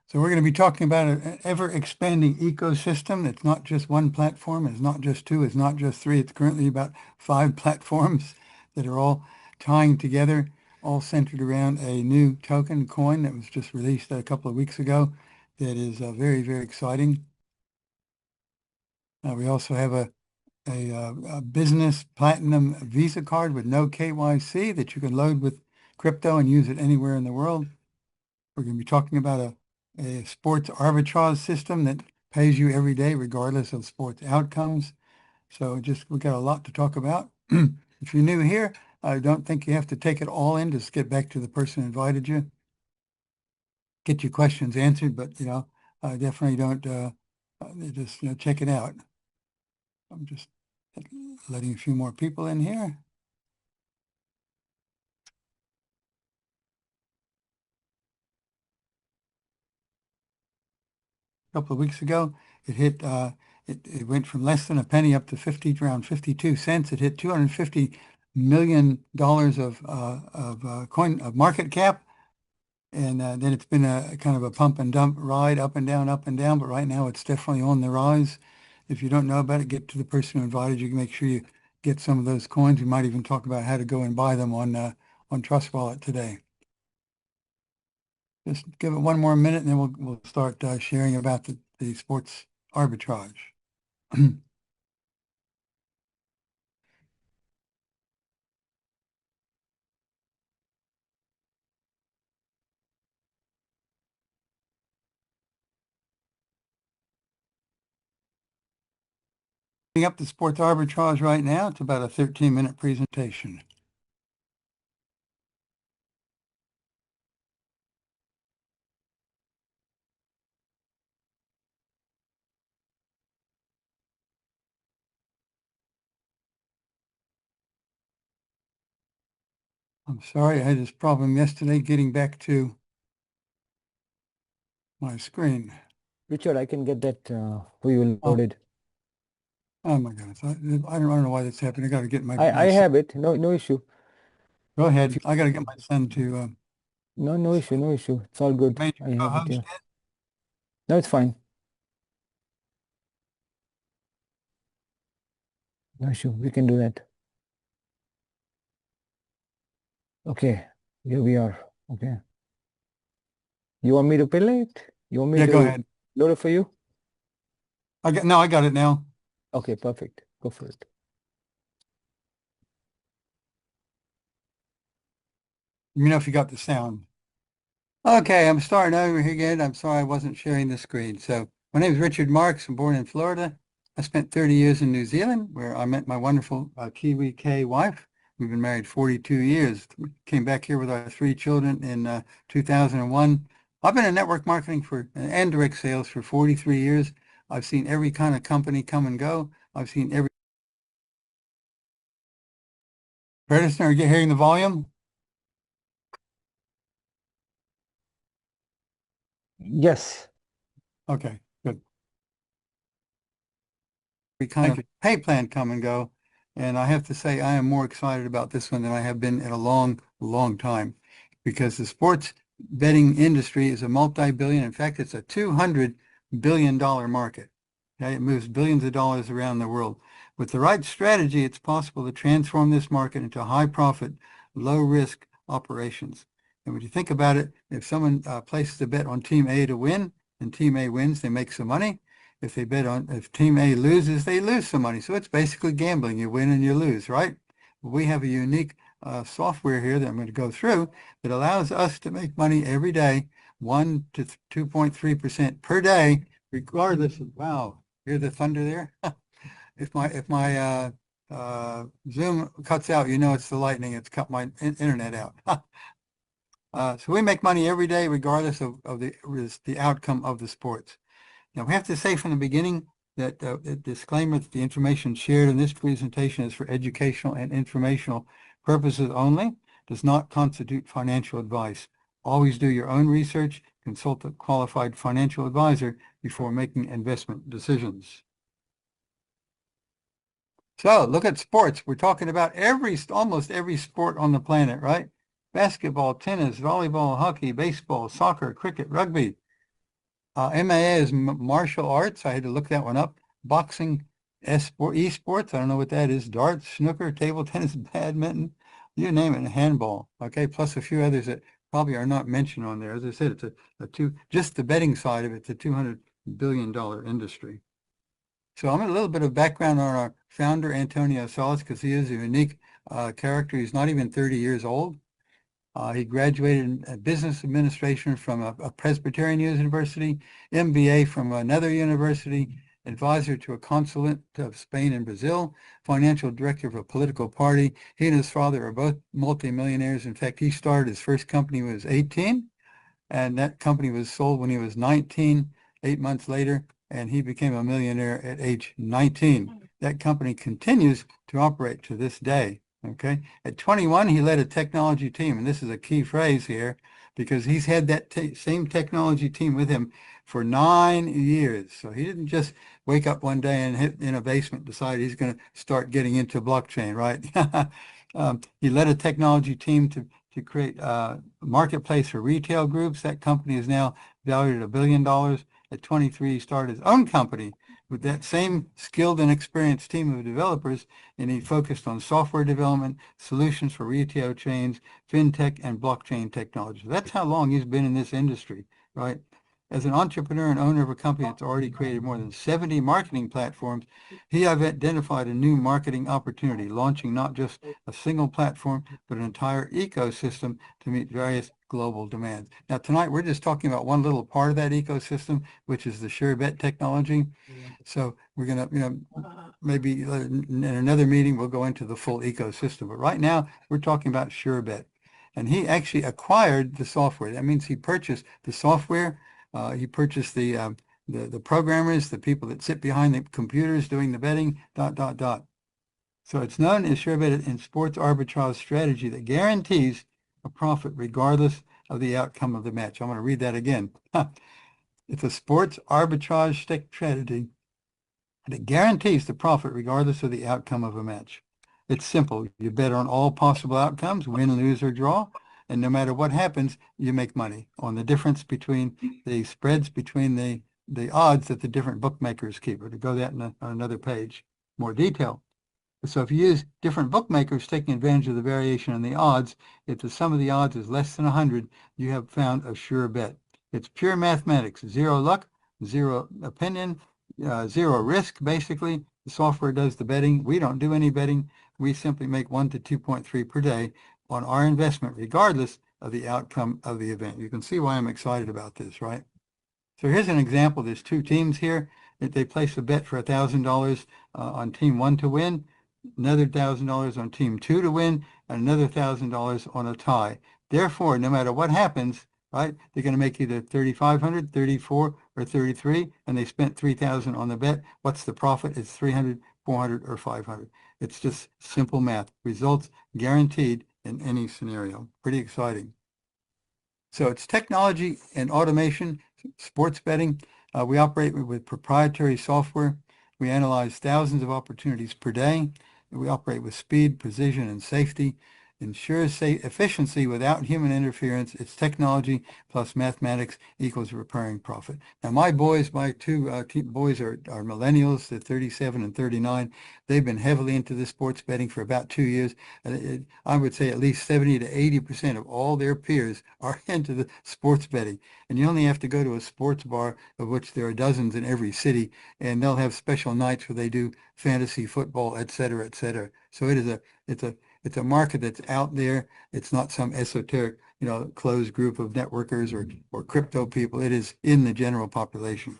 So we're going to be talking about an ever-expanding ecosystem. It's not just one platform. It's not just two. It's not just three. It's currently about 5 platforms that are all tying together, all centered around a new token coin that was just released a couple of weeks ago. That is very, very exciting. We also have a business platinum Visa card with no KYC that you can load with crypto and use it anywhere in the world. We're going to be talking about a sports arbitrage system that pays you every day regardless of sports outcomes. So we got a lot to talk about. If you're new here, I don't think you have to take it all in. Just get back to the person who invited you. Get your questions answered, but definitely don't just check it out. I'm just letting a few more people in here. A couple of weeks ago, it hit. It went from less than a penny up to around 52 cents. It hit $250 million of market cap, and then it's been a kind of a pump and dump ride, up and down, up and down. But right now, it's definitely on the rise. If you don't know about it, get to the person who invited you. Make sure you get some of those coins. We might even talk about how to go and buy them on Trust Wallet today. Just give it one more minute, and then we'll start sharing about the sports arbitrage. Up the sports arbitrage right now. It's about a 13-minute presentation. I'm sorry, I had this problem yesterday getting back to my screen. Richard, I can get that for you loaded. Oh my goodness, I don't know why that's happening. I got to get my. I have it. No issue. Go ahead. I got to get my son to. No issue. It's all good. I have it here. No, it's fine. No issue. We can do that. Okay, here we are. Okay. You want me to play it? You want me to go ahead. Load it for you? I got it now. Okay, perfect. Go for it. Let me know if you got the sound. Okay, I'm starting over here again. I'm sorry I wasn't sharing the screen. So my name is Richard Marks. I'm born in Florida. I spent 30 years in New Zealand, where I met my wonderful Kiwi K wife. We've been married 42 years. We came back here with our 3 children in 2001. I've been in network marketing and direct sales for 43 years. I've seen every kind of company come and go. I've seen every. Curtis, are you hearing the volume? Yes. Okay, good. We kind of pay plan come and go. And I have to say, I am more excited about this one than I have been in a long, long time, because the sports betting industry is a multi-billion. In fact, it's a $200 billion market. Okay? It moves billions of dollars around the world. With the right strategy, it's possible to transform this market into high-profit, low-risk operations. And when you think about it, if someone places a bet on Team A to win, and Team A wins, they make some money. If Team A loses, they lose some money. So it's basically gambling. You win and you lose, right? We have a unique software here that I'm going to go through that allows us to make money every day, 1 to 2.3% per day, regardless of, wow, hear the thunder there? If my Zoom cuts out, it's the lightning. It's cut my internet out. So we make money every day, regardless of the outcome of the sports. Now, we have to say from the beginning that a disclaimer that the information shared in this presentation is for educational and informational purposes only, does not constitute financial advice. Always do your own research, consult a qualified financial advisor before making investment decisions. So look at sports. We're talking about almost every sport on the planet, right? Basketball, tennis, volleyball, hockey, baseball, soccer, cricket, rugby. MAA is martial arts. I had to look that one up. Boxing, esports. I don't know what that is. Darts, snooker, table tennis, badminton, you name it, and handball. Okay, plus a few others that probably are not mentioned on there. As I said, it's just the betting side of it's a $200 billion industry. So I'm a little bit of background on our founder, Antonio Salas, because he is a unique character. He's not even 30 years old. He graduated in business administration from a Presbyterian university, MBA from another university, advisor to a consulate of Spain and Brazil, financial director of a political party. He and his father are both multimillionaires. In fact, he started his first company when he was 18, and that company was sold when he was 19, 8 months later, and he became a millionaire at age 19. That company continues to operate to this day. Okay. At 21, he led a technology team, and this is a key phrase here because he's had that same technology team with him for 9 years. So he didn't just wake up one day and hit in a basement, decide he's going to start getting into blockchain, right? He led a technology team to create a marketplace for retail groups. That company is now valued at $1 billion. At 23, he started his own company with that same skilled and experienced team of developers, and he focused on software development, solutions for retail chains, fintech, and blockchain technology. That's how long he's been in this industry, right? As an entrepreneur and owner of a company that's already created more than 70 marketing platforms, he have identified a new marketing opportunity, launching not just a single platform, but an entire ecosystem to meet various global demands. Now, tonight, we're just talking about one little part of that ecosystem, which is the SUREBET technology. So we're going to, maybe in another meeting, we'll go into the full ecosystem. But right now, we're talking about SUREBET. And he actually acquired the software. That means he purchased the software. He purchased the programmers, the people that sit behind the computers doing the betting, ... So it's known as SUREBET in sports arbitrage strategy that guarantees a profit regardless of the outcome of the match. I'm going to read that again. It's a sports arbitrage strategy that guarantees the profit regardless of the outcome of a match. It's simple. You bet on all possible outcomes, win, lose, or draw, and no matter what happens, you make money on the difference between the spreads between the odds that the different bookmakers keep. Or to go that on another page, more detail. So if you use different bookmakers taking advantage of the variation in the odds, if the sum of the odds is less than 100, you have found a sure bet. It's pure mathematics, zero luck, zero opinion, zero risk, basically. The software does the betting. We don't do any betting. We simply make 1 to 2.3 per day on our investment, regardless of the outcome of the event. You can see why I'm excited about this, right? So here's an example. There's two teams here. They place a bet for $1,000 on team 1 to win, another $1,000 on team 2 to win, and another $1,000 on a tie. Therefore, no matter what happens, right, they're going to make either 3,500, 34, or 33, and they spent 3,000 on the bet. What's the profit? It's 300, 400, or 500. It's just simple math. Results guaranteed in any scenario. Pretty exciting. So it's technology and automation, sports betting. We operate with proprietary software. We analyze thousands of opportunities per day. We operate with speed, precision, and safety. Ensures efficiency without human interference. It's technology plus mathematics equals recurring profit. Now, my two boys are millennials. They're 37 and 39. They've been heavily into this sports betting for about 2 years. I would say at least 70 to 80% of all their peers are into the sports betting. And you only have to go to a sports bar, of which there are dozens in every city, and they'll have special nights where they do fantasy football, et cetera, et cetera. So it's a market that's out there. It's not some esoteric, closed group of networkers or crypto people. It is in the general population.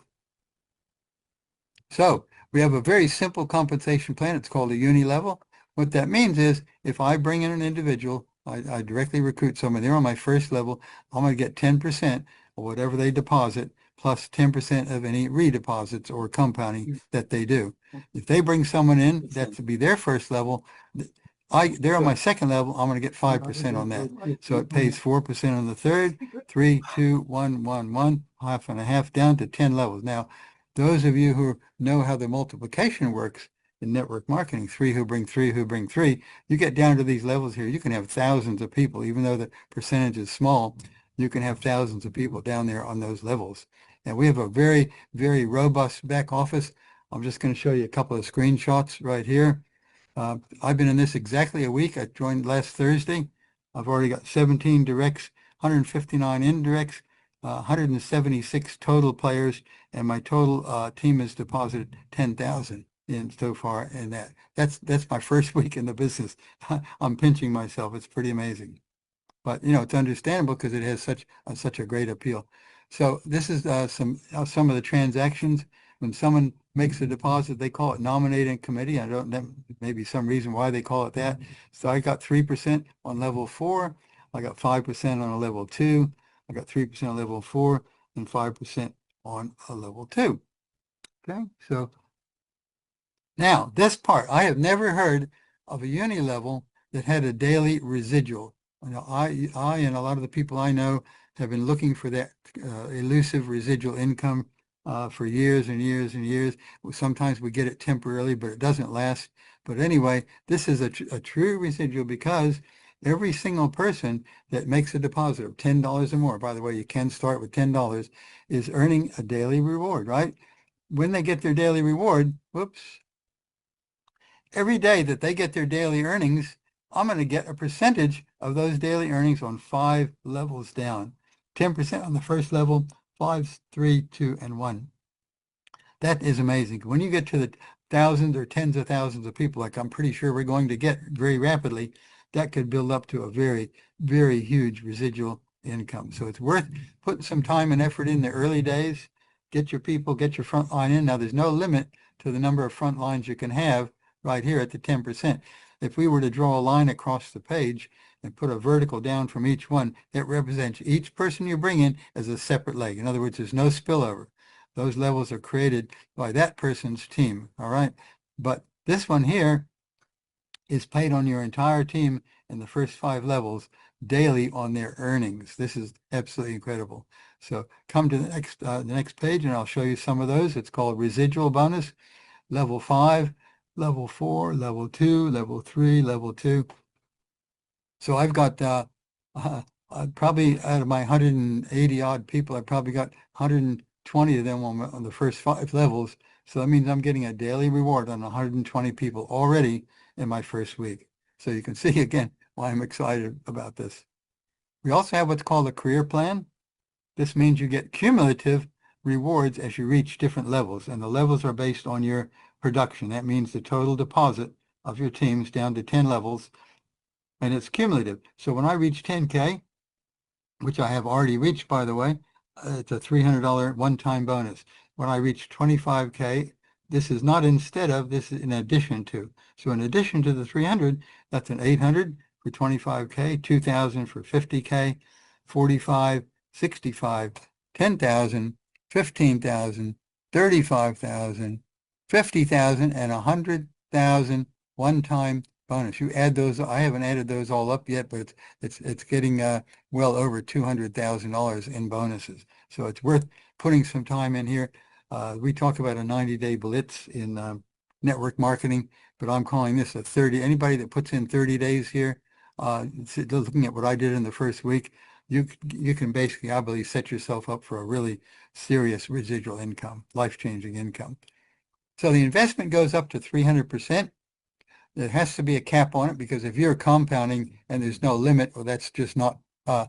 So we have a very simple compensation plan. It's called a uni-level. What that means is if I bring in an individual, I directly recruit someone, they're on my first level, I'm going to get 10% of whatever they deposit plus 10% of any redeposits or compounding that they do. If they bring someone in, that to be their first level, they're on my second level, I'm going to get 5% on that. So it pays 4% on the third, 3, 2, 1, 1, 1, half and a half, down to 10 levels. Now, those of you who know how the multiplication works in network marketing, 3 who bring 3 who bring 3, you get down to these levels here, you can have thousands of people, even though the percentage is small, you can have thousands of people down there on those levels. And we have a very, very robust back office. I'm just going to show you a couple of screenshots right here. I've been in this exactly a week. I joined last Thursday. I've already got 17 directs, 159 indirects, 176 total players, and my total team has deposited 10,000 in so far. And that's my first week in the business. I'm pinching myself. It's pretty amazing. But you know, it's understandable because it has such a great appeal. So this is some of the transactions. When someone makes a deposit, they call it nominating committee. I don't know, maybe some reason why they call it that. So I got 3% on level 4. I got 5% on a level 2. I got 3% on level 4 and 5% on a level 2. Okay, so now this part, I have never heard of a uni level that had a daily residual. You know, I and a lot of the people I know have been looking for that elusive residual income for years and years and years. Sometimes we get it temporarily, but it doesn't last. But anyway, this is a true residual because every single person that makes a deposit of $10 or more, by the way, you can start with $10, is earning a daily reward, right? When they get their daily reward, whoops, every day that they get their daily earnings, I'm going to get a percentage of those daily earnings on 5 levels down. 10% on the first level, 5, 3, 2, and 1. That is amazing. When you get to the thousands or tens of thousands of people, like I'm pretty sure we're going to get very rapidly, that could build up to a very, very huge residual income. So it's worth putting some time and effort in the early days. Get your people, get your front line in. Now, there's no limit to the number of front lines you can have right here at the 10%. If we were to draw a line across the page and put a vertical down from each one, it represents each person you bring in as a separate leg. In other words, there's no spillover. Those levels are created by that person's team, all right? But this one here is paid on your entire team in the first 5 levels daily on their earnings. This is absolutely incredible. So come to the next page and I'll show you some of those. It's called residual bonus, level 5, level 4, level 2, level 3, level 2. So I've got probably out of my 180 odd people, I've probably got 120 of them on the first 5 levels. So that means I'm getting a daily reward on 120 people already in my first week. So you can see again why I'm excited about this. We also have what's called a career plan. This means you get cumulative rewards as you reach different levels, and the levels are based on your production. That means the total deposit of your teams down to 10 levels, and it's cumulative. So when I reach 10K, which I have already reached, by the way, it's a $300 one-time bonus. When I reach 25K, this is not instead of, this is in addition to. So in addition to the 300, that's an 800 for 25K, 2,000 for 50K, 45, 65, 10,000, 15,000, 35,000, 50,000, and 100,000 one-time bonus. You add those, I haven't added those all up yet, but it's getting well over $200,000 in bonuses. So it's worth putting some time in here. We talk about a 90-day blitz in network marketing, but I'm calling this a 30. Anybody that puts in 30 days here, looking at what I did in the first week, you can basically, I believe, set yourself up for a really serious residual income, life-changing income. So the investment goes up to 300%. There has to be a cap on it because if you're compounding and there's no limit, well, that's just not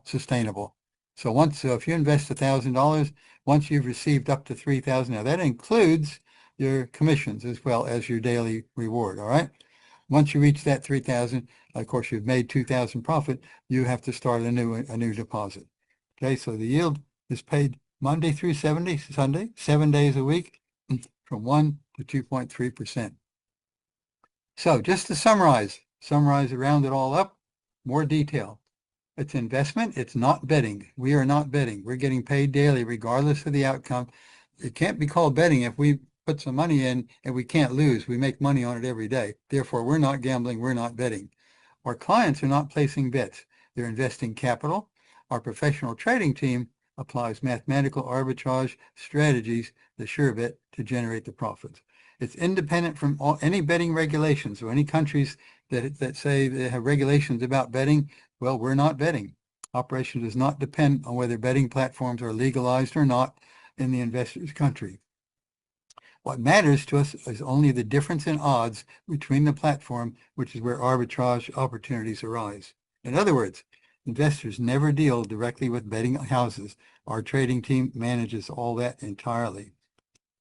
sustainable. So if you invest $1,000, once you've received up to 3,000, now that includes your commissions as well as your daily reward. All right. Once you reach that 3,000, of course, you've made 2,000 profit. You have to start a new deposit. Okay. So the yield is paid Monday through Sunday, 7 days a week, from 1 to 2.3%. So just to summarize around it all up, more detail. It's investment. It's not betting. We are not betting. We're getting paid daily regardless of the outcome. It can't be called betting if we put some money in and we can't lose. We make money on it every day. Therefore, we're not gambling. We're not betting. Our clients are not placing bets. They're investing capital. Our professional trading team applies mathematical arbitrage strategies, the SUREBET, to generate the profits. It's independent from any betting regulations. So any countries that say they have regulations about betting, well, we're not betting. Operation does not depend on whether betting platforms are legalized or not. in the investor's country. What matters to us is only the difference in odds between the platform, which is where arbitrage opportunities arise. In other words, investors never deal directly with betting houses. Our trading team manages all that entirely.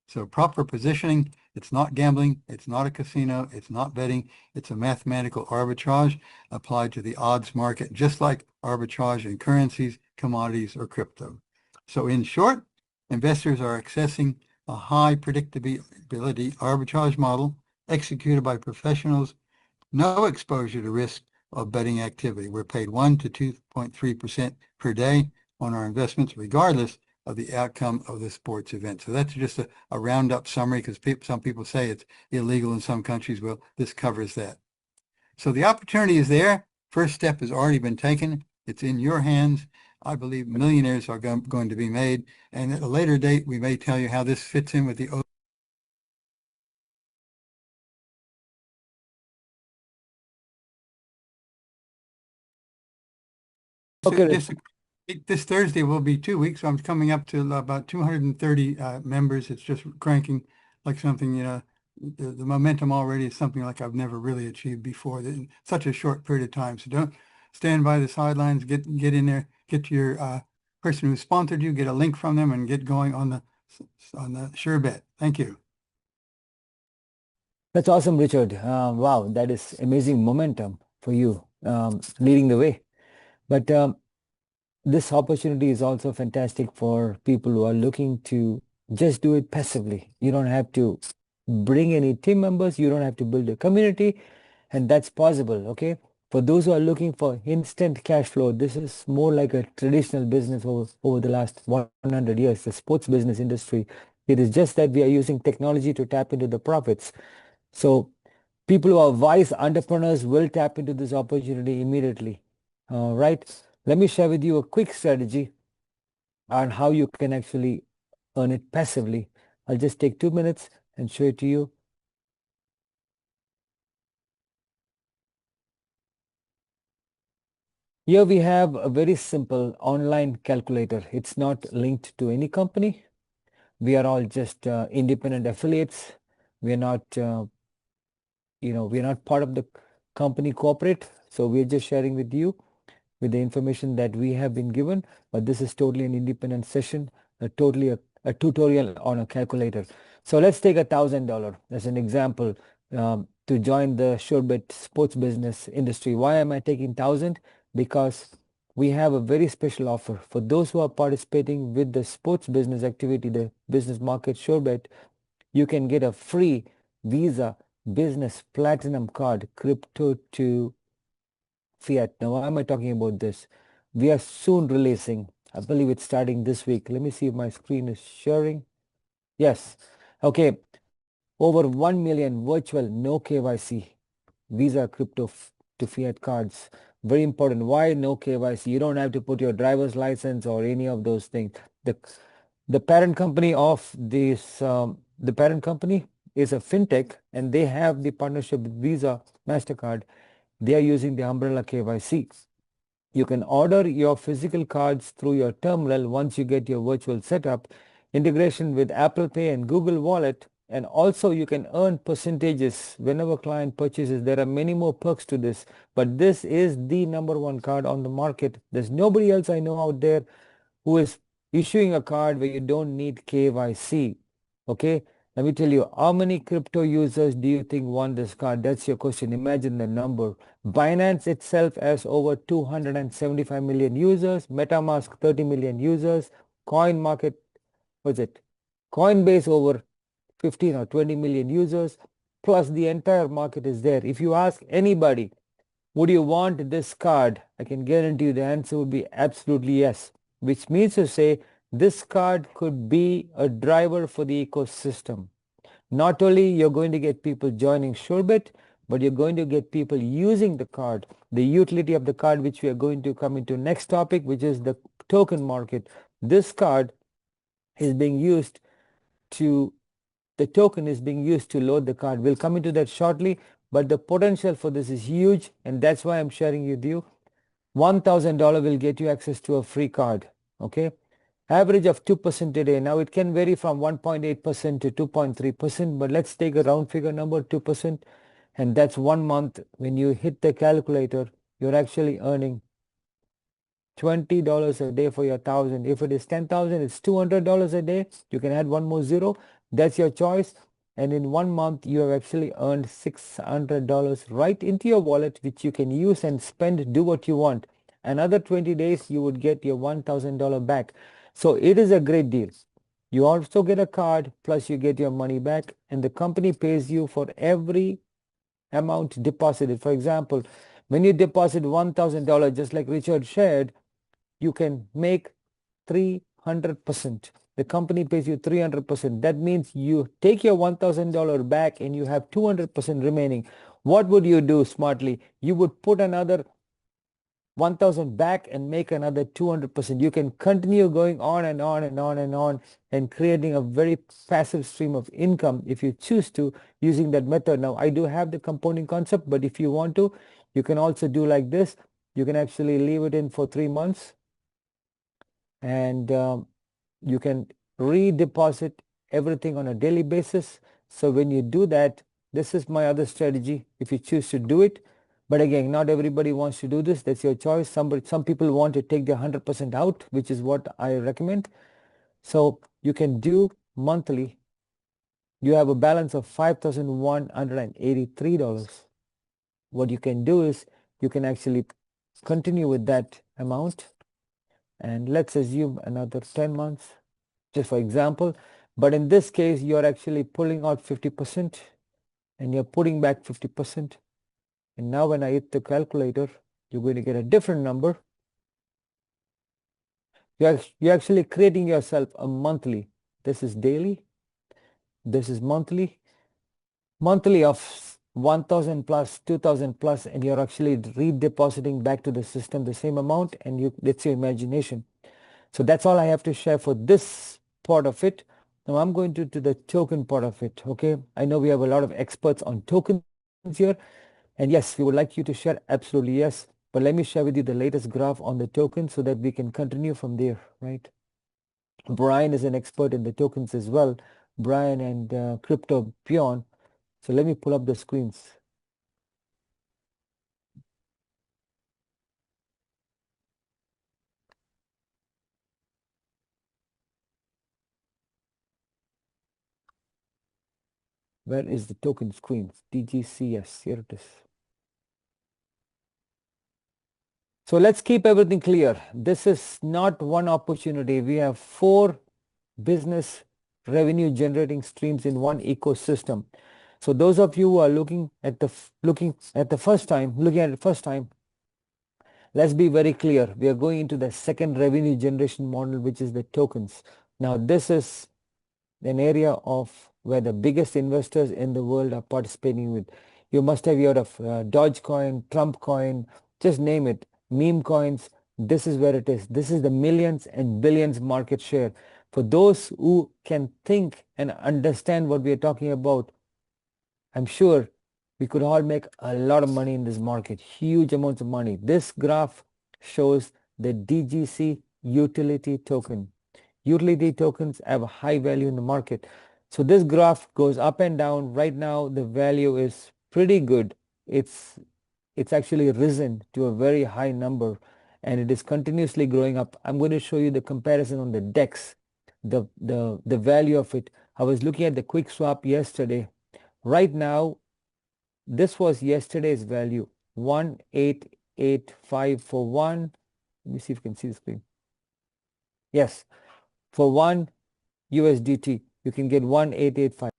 So proper positioning, it's not gambling, it's not a casino, it's not betting, it's a mathematical arbitrage applied to the odds market, just like arbitrage in currencies, commodities, or crypto. So in short, investors are accessing a high predictability arbitrage model executed by professionals, no exposure to risk of betting activity. We're paid 1 to 2.3% per day on our investments, regardless of the outcome of the sports event. So that's just a roundup summary, because some people say it's illegal in some countries. Well, this covers that. So the opportunity is there. First step has already been taken. It's in your hands. I believe millionaires are going to be made. And at a later date, we may tell you how this fits in with the Okay. This Thursday will be 2 weeks. So I'm coming up to about 230 members. It's just cranking like something, the momentum already is something like I've never really achieved before in such a short period of time. So don't stand by the sidelines. Get in there. Get to your person who sponsored you. Get a link from them and get going on the SUREBET. Thank you. That's awesome, Richard. Wow, that is amazing momentum for you, leading the way. But this opportunity is also fantastic for people who are looking to just do it passively. You don't have to bring any team members. You don't have to build a community, and that's possible, okay? For those who are looking for instant cash flow, this is more like a traditional business over the last 100 years, the sports business industry. It is just that we are using technology to tap into the profits. So people who are wise entrepreneurs will tap into this opportunity immediately. All right. Let me share with you a quick strategy on how you can actually earn it passively. I'll just take 2 minutes and show it to you. Here we have a very simple online calculator. It's not linked to any company. We are all just independent affiliates. We are not, we're not part of the company corporate. So we're just sharing with you with the information that we have been given, but this is totally an independent session, totally a tutorial on a calculator. So let's take $1,000 as an example to join the SureBet sports business industry. Why am I taking 1,000? Because we have a very special offer for those who are participating with the sports business activity, the business market SureBet. You can get a free Visa Business Platinum card, crypto to fiat. Now, why am I talking about this? We are soon releasing, I believe it's starting this week. Let me see if my screen is sharing. Yes. Okay. Over 1 million virtual no KYC Visa crypto to fiat cards. Very important. Why no KYC? You don't have to put your driver's license or any of those things. The parent company of this, the parent company is a fintech, and they have the partnership with Visa, MasterCard. They are using the umbrella KYC. You can order your physical cards through your terminal once you get your virtual setup, integration with Apple Pay and Google Wallet, and also you can earn percentages whenever client purchases. There are many more perks to this, but this is the #1 card on the market. There's nobody else I know out there who is issuing a card where you don't need KYC. Okay, let me tell you, how many crypto users do you think want this card? That's your question. Imagine the number. Binance itself has over 275 million users, Metamask 30 million users, Coin Market, what's it? Coinbase over 15 or 20 million users, plus the entire market is there. If you ask anybody, would you want this card? I can guarantee you the answer would be absolutely yes, which means to say this card could be a driver for the ecosystem. Not only you're going to get people joining SureBet, but you're going to get people using the card, the utility of the card, which we are going to come into next topic, which is the token market. This card is being used to, the token is being used to load the card. We'll come into that shortly, but the potential for this is huge, and that's why I'm sharing with you. $1,000 will get you access to a free card. Okay, average of 2% a day. Now it can vary from 1.8% to 2.3%, but let's take a round figure number, 2%, and that's 1 month. When you hit the calculator, you're actually earning $20 a day for your 1,000. If it is 10,000, it's $200 a day. You can add one more zero. That's your choice. And in 1 month, you have actually earned $600 right into your wallet, which you can use and spend, do what you want. Another 20 days, you would get your $1,000 back. So it is a great deal. You also get a card, plus you get your money back, and the company pays you for every amount deposited. For example, when you deposit $1,000, just like Richard shared, you can make 300%. The company pays you 300%. That means you take your $1,000 back and you have 200% remaining. What would you do smartly? You would put another 1,000 back and make another 200%. You can continue going on and on and on and on and creating a very passive stream of income if you choose to, using that method. Now, I do have the compounding concept, but if you want to, you can also do like this. You can actually leave it in for 3 months, and you can redeposit everything on a daily basis. So when you do that, this is my other strategy if you choose to do it. But again, not everybody wants to do this. That's your choice. Some people want to take their 100% out, which is what I recommend. So you can do monthly. You have a balance of $5,183. What you can do is you can actually continue with that amount, and let's assume another 10 months, just for example. But in this case, you're actually pulling out 50% and you're putting back 50%. And now when I hit the calculator, you're going to get a different number. You're actually creating yourself a monthly. This is daily. This is monthly. Monthly of 1,000 plus, 2,000 plus, and you're actually redepositing back to the system the same amount, and that's your imagination. So that's all I have to share for this part of it. Now I'm going to the token part of it. Okay, I know we have a lot of experts on tokens here, and yes, we would like you to share. Absolutely yes. But let me share with you the latest graph on the token so that we can continue from there, right? Brian is an expert in the tokens as well. Brian and Crypto Peon. So let me pull up the screens. Where is the token screens? DGCS, here it is. So let's keep everything clear. This is not one opportunity. We have 4 business revenue generating streams in one ecosystem. So those of you who are looking at the first time, let's be very clear. We are going into the second revenue generation model, which is the tokens. Now this is an area of where the biggest investors in the world are participating with. You must have heard of DOGECOIN, Trump coin, just name it, meme coins. This is where it is. This is the millions and billions market share. For those who can think and understand what we are talking about, I'm sure we could all make a lot of money in this market, huge amounts of money. This graph shows the DGC utility token. Utility tokens have a high value in the market. So this graph goes up and down. Right now, the value is pretty good. It's actually risen to a very high number, and it is continuously growing up. I'm going to show you the comparison on the DEX, the value of it. I was looking at the quick swap yesterday. Right now, this was yesterday's value, 188,541. Let me see if you can see the screen. Yes, for 1 USDT, you can get 1,885.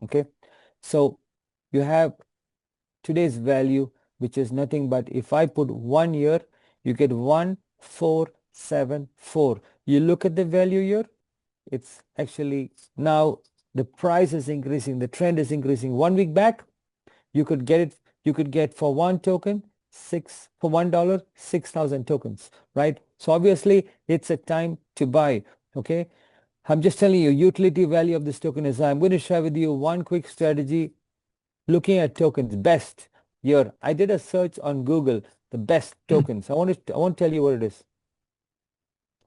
Okay, so you have today's value, which is nothing but, if I put 1 year, you get 1,474. You look at the value here, it's actually now the price is increasing, the trend is increasing. 1 week back, you could get for one token, for $1, 6,000 tokens, right? So obviously it's a time to buy. Okay, I'm just telling you, utility value of this token is high. I'm going to share with you one quick strategy looking at tokens, best here. I did a search on Google, the best tokens. I want to tell you what it is.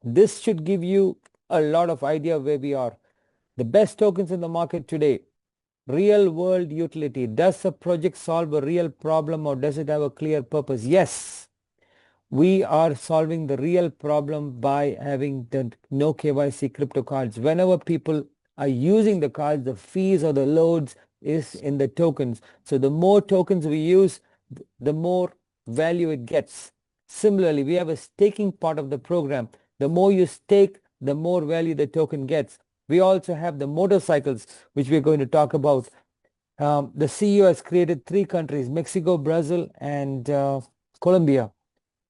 This should give you a lot of idea where we are. The best tokens in the market today. Real world utility. Does a project solve a real problem or does it have a clear purpose? Yes. We are solving the real problem by having the no KYC crypto cards. Whenever people are using the cards, the fees or the loads is in the tokens. So the more tokens we use, the more value it gets. Similarly, we have a staking part of the program. The more you stake, the more value the token gets. We also have the motorcycles, which we're going to talk about. The CEO has created 3 countries, Mexico, Brazil, and Colombia.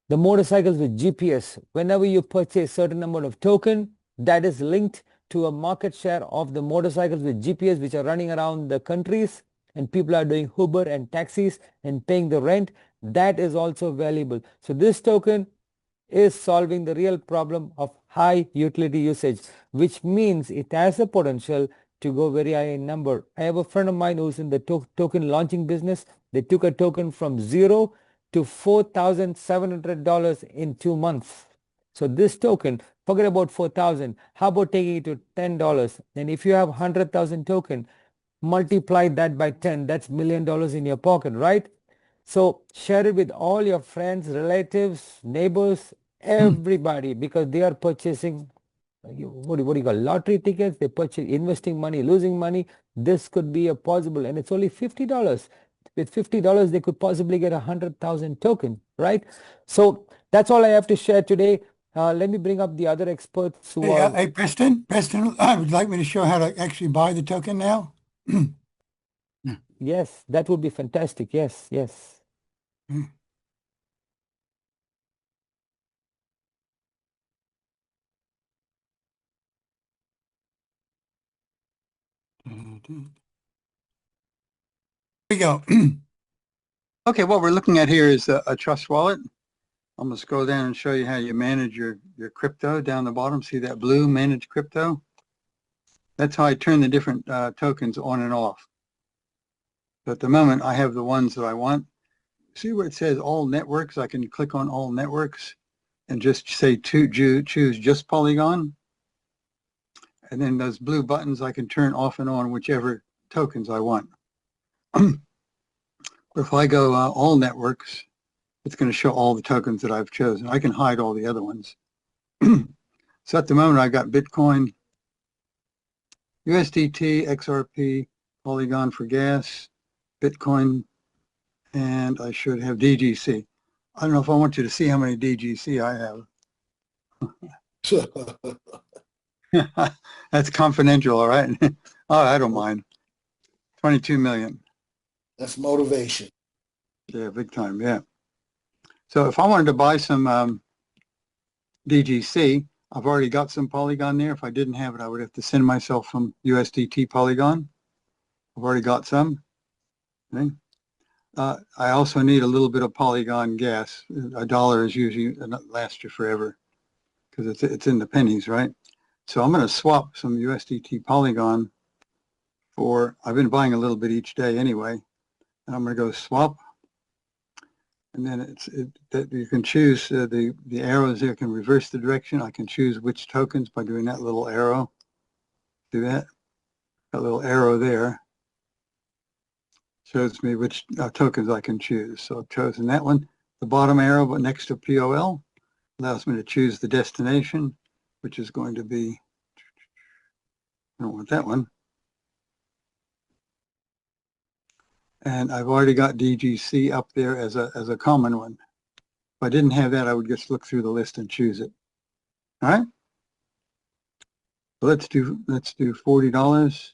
The motorcycles with GPS, whenever you purchase certain amount of token, that is linked to a market share of the motorcycles with GPS which are running around the countries, and people are doing Uber and taxis and paying the rent. That is also valuable. So this token is solving the real problem of high utility usage, which means it has the potential to go very high in number. I have a friend of mine who's in the token launching business. They took a token from 0 to $4,700 in 2 months. So this token, forget about 4,000. How about taking it to $10? And if you have 100,000 token, multiply that by 10. That's $1 million in your pocket, right? So share it with all your friends, relatives, neighbors, everybody, because they are purchasing, what do you call, lottery tickets. They purchase investing money, losing money. This could be a possible, and it's only $50. With $50, they could possibly get 100,000 token, right? So that's all I have to share today. Let me bring up the other experts who are. Hey, Preston, would you like me to show how to actually buy the token now? Yes, that would be fantastic. Yes, yes. Here we go. Okay, what we're looking at here is a trust wallet. I'm going to scroll down and show you how you manage your crypto down the bottom. See that blue, manage crypto? That's how I turn the different tokens on and off. So at the moment, I have the ones that I want. See where it says all networks? I can click on all networks and just say choose just Polygon. And then those blue buttons, I can turn off and on whichever tokens I want. If I go all networks, it's going to show all the tokens that I've chosen. I can hide all the other ones. So at the moment, I've got Bitcoin, USDT, XRP, Polygon for gas, Bitcoin, and I should have DGC. I don't know if I want you to see how many DGC I have. That's confidential, all right? Oh, I don't mind. 22 million. That's motivation. Yeah, big time, yeah. So if I wanted to buy some DGC, I've already got some Polygon there. If I didn't have it, I would have to send myself some USDT Polygon. I've already got some. Okay. I also need a little bit of Polygon gas. $1 is usually lasts you forever because it's in the pennies, right? So I'm going to swap some USDT Polygon for, I've been buying a little bit each day anyway, and I'm going to go swap. And then that you can choose the arrows there can reverse the direction. I can choose which tokens by doing that little arrow. Do that. That little arrow there shows me which tokens I can choose. So I've chosen that one. The bottom arrow but next to POL allows me to choose the destination, which is going to be, I don't want that one. And I've already got DGC up there as a common one. If I didn't have that, I would just look through the list and choose it. All right. So let's do $40.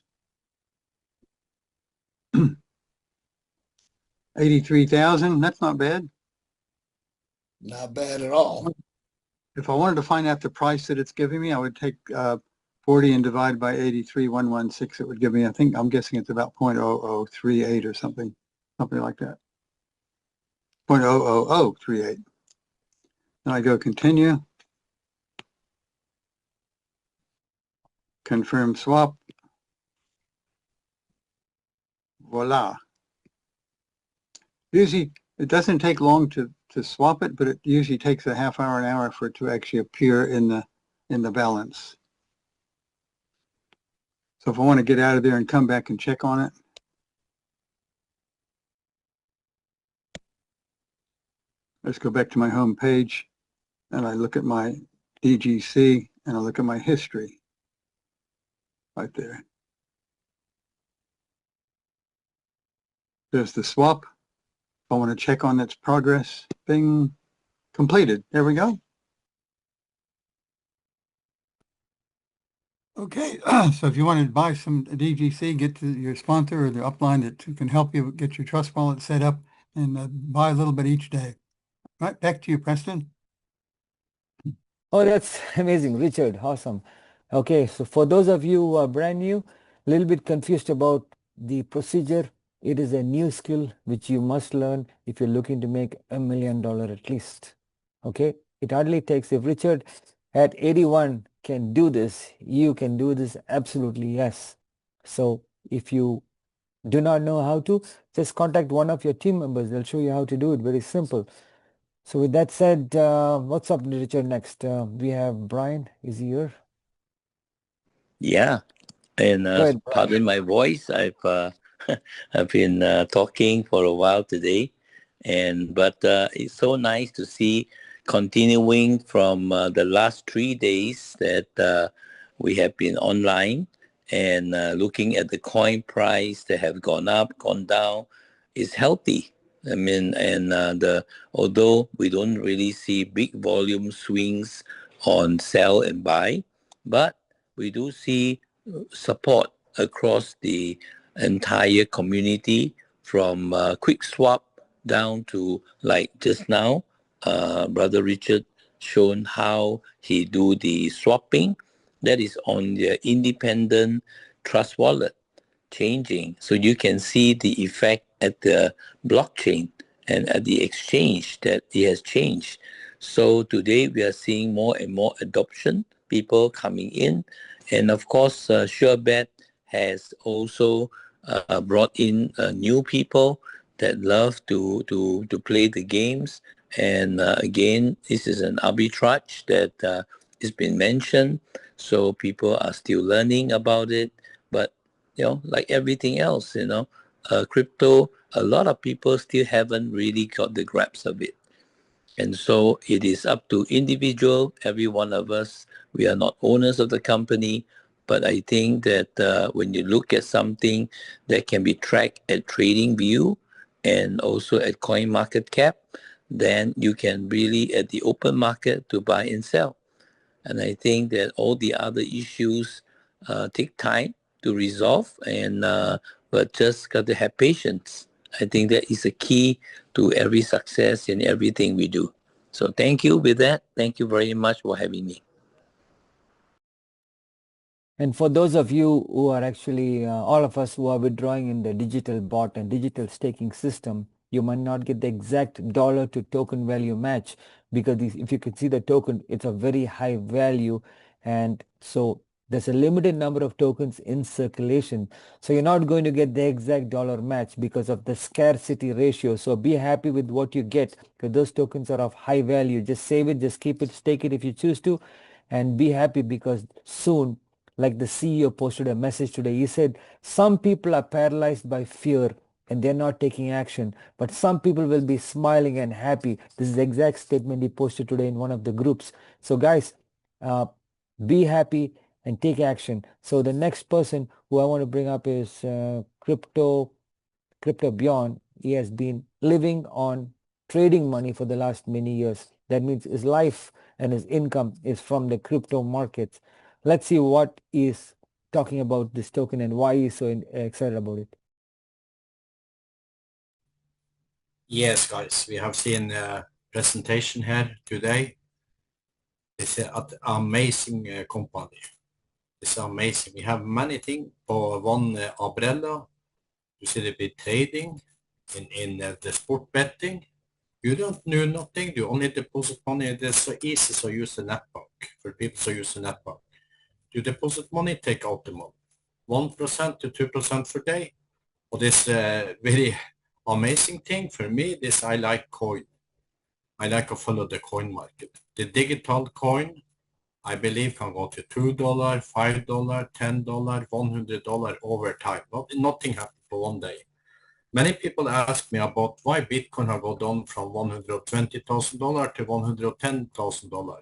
83,000. That's not bad. Not bad at all. If I wanted to find out the price that it's giving me, I would take 40 and divide by 83,116. It would give me, I'm guessing it's about 0.0038 or something like that. 0.00038. Then I go continue. Confirm swap. Voila. Usually, it doesn't take long to swap it, but it usually takes a half hour, an hour for it to actually appear in the balance. So if I want to get out of there and come back and check on it, let's go back to my home page, and I look at my DGC, and I look at my history right there. There's the swap. If I want to check on its progress, bing, completed. There we go. Okay, so if you want to buy some DGC, get to your sponsor or the upline that can help you get your trust wallet set up and buy a little bit each day. Right, back to you, Preston. Oh, that's amazing, Richard. Awesome. Okay, so for those of you who are brand new, a little bit confused about the procedure, it is a new skill which you must learn if you're looking to make $1 million at least. Okay, it hardly takes, if Richard at 81 can do this, you can do this, absolutely yes. So if you do not know how to, just contact one of your team members. They'll show you how to do it. Very simple. So with that said, what's up, Richard? Next, we have Brian. Is he here? Yeah, and Go ahead, Brian. pardon my voice. I've I've been talking for a while today, but it's so nice to see continuing from the last 3 days that we have been online and looking at the coin price that have gone up, gone down, is healthy. I mean, and although we don't really see big volume swings on sell and buy, but we do see support across the entire community from quick swap down to, like just now, Brother Richard shown how he do the swapping. That is on the independent trust wallet changing. So you can see the effect at the blockchain and at the exchange that it has changed. So today we are seeing more and more adoption, people coming in. And of course, SUREBET has also brought in new people that love to play the games. And again, this is an arbitrage that has been mentioned. So people are still learning about it. But, like everything else, crypto, a lot of people still haven't really got the grasp of it. And so it is up to individual, every one of us. We are not owners of the company, but I think that when you look at something that can be tracked at TradingView and also at CoinMarketCap, then you can really at the open market to buy and sell. And I think that all the other issues take time to resolve, but just got to have patience. I think that is a key to every success in everything we do. So thank you with that. Thank you very much for having me. And for those of you who are actually, all of us who are withdrawing in the digital bot and digital staking system, you might not get the exact dollar to token value match, because if you can see the token, it's a very high value. And so there's a limited number of tokens in circulation. So you're not going to get the exact dollar match because of the scarcity ratio. So be happy with what you get, because those tokens are of high value. Just save it, just keep it, stake it if you choose to, and be happy, because soon, like the CEO posted a message today, he said, some people are paralyzed by fear and they're not taking action, but some people will be smiling and happy. This is the exact statement he posted today in one of the groups. So guys, be happy and take action. So the next person who I want to bring up is Crypto Beyond. He has been living on trading money for the last many years. That means his life and his income is from the crypto markets. Let's see what he's talking about this token and why he's so excited about it. Yes, guys, we have seen a presentation here today. It's an amazing company. It's amazing. We have many things for one umbrella. You see the bit trading in the sport betting. You don't do nothing. You only deposit money. It's so easy to use the net bank for people to use the net bank. You deposit money, take out the money. 1% to 2% per day. Or this very amazing thing for me is I like coin. I like to follow the coin market. The digital coin, I believe, can go to $2, $5, $10, $100 over time. Nothing happened for one day. Many people ask me about why Bitcoin has gone down from $120,000 to $110,000.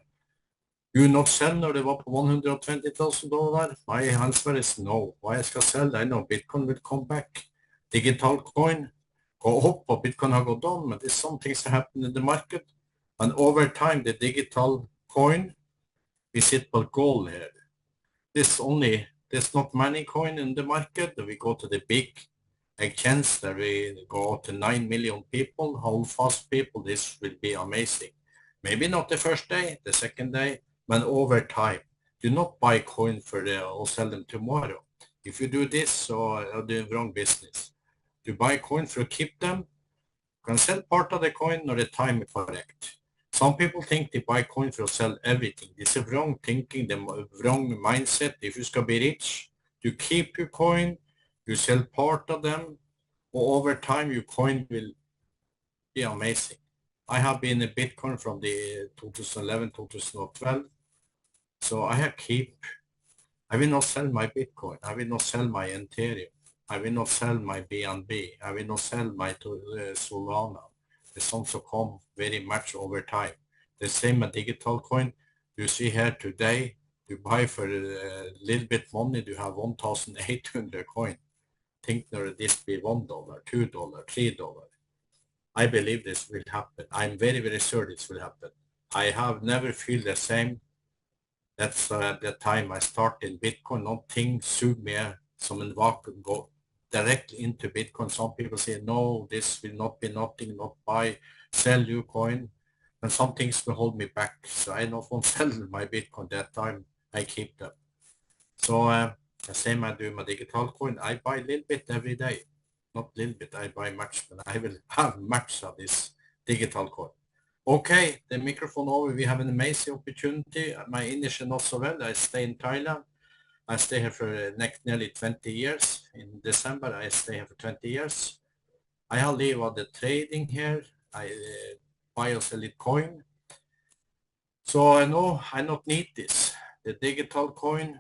You not sell når det var på $120,000? My answer is no. Why I skal sell? I know Bitcoin will come back. Digital coin go up or Bitcoin has gone down, but there's some things that happen in the market. And over time, the digital coin, we sit for gold here. There's not many coin in the market. We go to the big exchange that we go to 9 million people, how fast people, this will be amazing. Maybe not the first day, the second day, but over time. Do not buy coin for or sell them tomorrow. If you do this, so you're doing wrong business. To buy coin for keep them, you can sell part of the coin or the time is correct. Some people think they buy coin for sell everything. This is wrong thinking, the wrong mindset. If you skal be rich, you keep your coin, you sell part of them, or over time your coin will be amazing. I have been in Bitcoin from the 2011, 2012. So I have I will not sell my Bitcoin. I will not sell my Ethereum. I will not sell my BNB. I will not sell my Solana. The some come very much over time. The same with digital coin. You see here today, you buy for a little bit money, you have 1,800 coin. Think that this be $1, $2, $3. I believe this will happen. I'm very, very sure this will happen. I have never feel the same. That's the time I started in Bitcoin. Nothing sued me. Someone walk and go directly into Bitcoin. Some people say, no, this will not be nothing, not buy, sell your coin. And some things will hold me back. So I don't want to sell my Bitcoin that time. I keep them. So the same I do my digital coin. I buy a little bit every day. Not a little bit, I buy much, but I will have much of this digital coin. Okay, the microphone over. We have an amazing opportunity. My English is not so well. I stay in Thailand. I stay here for nearly 20 years. In December, I stay here for 20 years. I have live on the trading here. I buy or sell it coin. So I know I not need this. The digital coin,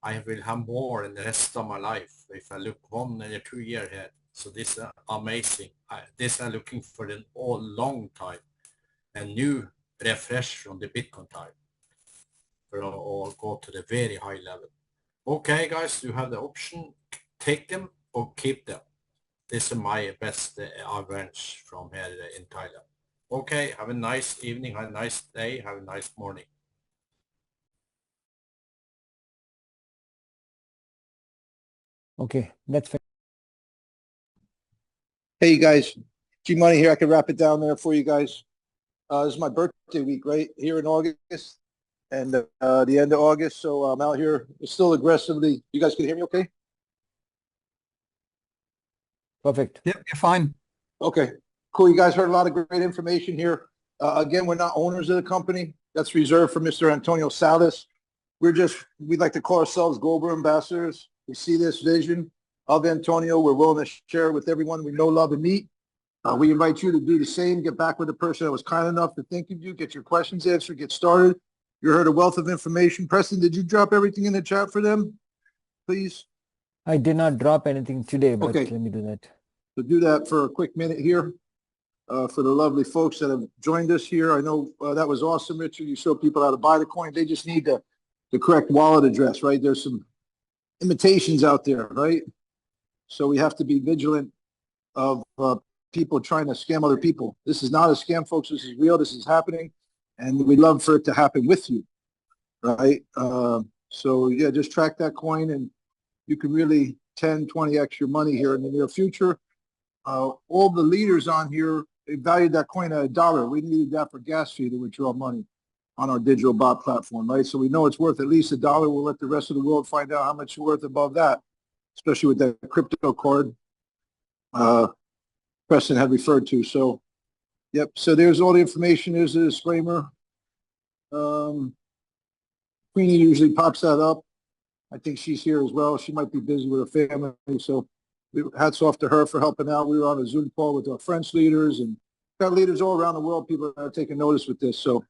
I will have more in the rest of my life if I look 1 or 2 years ahead. So this is amazing. This I'm looking for an all long time, a new refresh from the Bitcoin time, or go to the very high level. Okay, guys, you have the option, take them or keep them. This is my best advantage from here in Thailand. Okay, have a nice evening, have a nice day, have a nice morning. Okay, that's fair. Hey, you guys, G-Money here. I can wrap it down there for you guys. This is my birthday week, right, here in August, and the end of August, so I'm out here still aggressively. You guys can hear me okay? Perfect. Yep, you're fine. Okay, cool. You guys heard a lot of great information here. Again, we're not owners of the company. That's reserved for Mr. Antonio Salas. We'd like to call ourselves global ambassadors. We see this vision of Antonio. We're willing to share it with everyone we know, love, and meet. We invite you to do the same. Get back with the person that was kind enough to think of you. Get your questions answered. Get started. You heard a wealth of information. Preston, did you drop everything in the chat for them, please? I did not drop anything today, but Okay. let me do that. So do that for a quick minute here for the lovely folks that have joined us here. I know that was awesome, Richard. You showed people how to buy the coin. They just need the correct wallet address, right? There's some imitations out there, right? So we have to be vigilant of people trying to scam other people. This is not a scam, folks. This is real. This is happening. And we'd love for it to happen with you, right? So, yeah, just track that coin and you can really 10, 20x your money here in the near future. All the leaders on here, they valued that coin at $1. We needed that for gas fee to withdraw money on our digital bot platform, right? So we know it's worth at least $1. We'll let the rest of the world find out how much it's worth above that, especially with that crypto card Preston had referred to. So, yep. So there's all the information. There's a disclaimer. Queenie usually pops that up. I think she's here as well. She might be busy with her family. So Hats off to her for helping out. We were on a Zoom call with our French leaders and got leaders all around the world. People are taking notice with this. So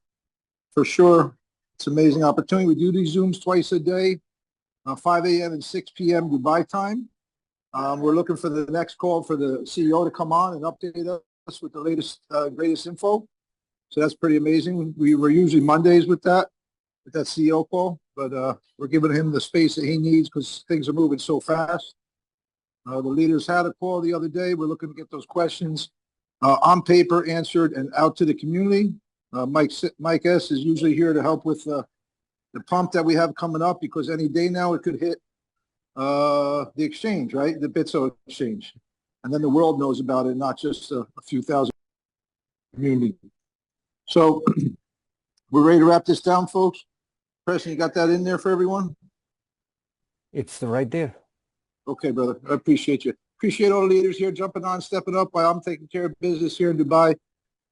for sure, it's an amazing opportunity. We do these Zooms twice a day, 5 a.m. and 6 p.m. Dubai time. We're looking for the next call for the CEO to come on and update us with the latest, greatest info. So that's pretty amazing. We were usually Mondays with that CEO call, but we're giving him the space that he needs because things are moving so fast. The leaders had a call the other day. We're looking to get those questions on paper, answered, and out to the community. Mike S. is usually here to help with the pump that we have coming up because any day now it could hit the exchange, right? The BitSo exchange. And then the world knows about it, not just a few thousand community. So we're ready to wrap this down, folks. Preston, you got that in there for everyone? It's right there. Okay, brother. I appreciate you. Appreciate all the leaders here jumping on, stepping up while I'm taking care of business here in Dubai.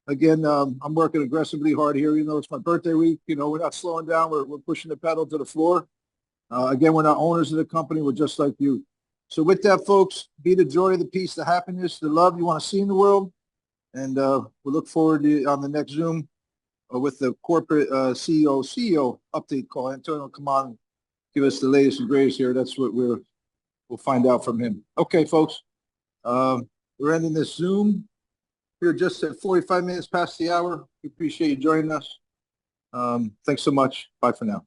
Again, I'm working aggressively hard here. You know, it's my birthday week. You know, we're not slowing down. We're pushing the pedal to the floor. Again, we're not owners of the company. We're just like you. So with that, folks, be the joy, the peace, the happiness, the love you want to see in the world. And we look forward to on the next Zoom with the corporate CEO update call. Antonio, come on, give us the latest and greatest here. That's what we'll find out from him. Okay, folks, we're ending this Zoom here just at 45 minutes past the hour. We appreciate you joining us. Thanks so much. Bye for now.